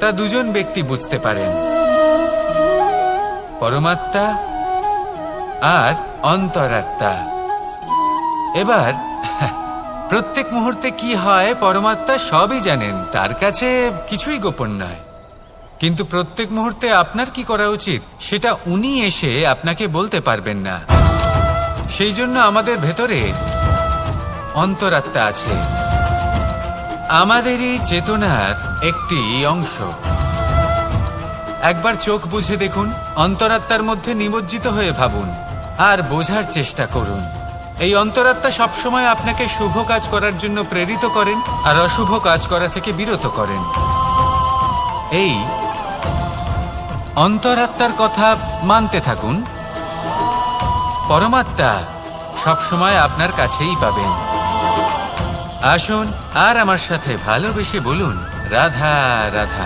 তা দুজন ব্যক্তি বুঝতে পারেন, পরমাত্মা আর অন্তরাত্মা। এবার প্রত্যেক মুহূর্তে কি হয় পরমাত্মা সবই জানেন, তার কাছে কিছুই গোপন নয়। কিন্তু প্রত্যেক মুহূর্তে আপনার কি করা উচিত সেটা উনি এসে আপনাকে বলতে পারবেন না। সেই জন্য আমাদের ভেতরে অন্তরাত্মা আছে, আমাদেরই চেতনার একটি অংশ। একবার চোখ বুঝে দেখুন, অন্তরাত্মার মধ্যে নিমজ্জিত হয়ে ভাবুন আর বোঝার চেষ্টা করুন। এই অন্তরাত্মা সবসময় আপনাকে শুভ কাজ করার জন্য প্রেরিত করেন আর অশুভ কাজ করা থেকে বিরত করেন। এই অন্তরাত্মার কথা মানতে থাকুন, পরমাত্মা সবসময় আপনার কাছেই পাবেন। আসুন আর আমার সাথে ভালোবেসে বলুন, রাধা রাধা।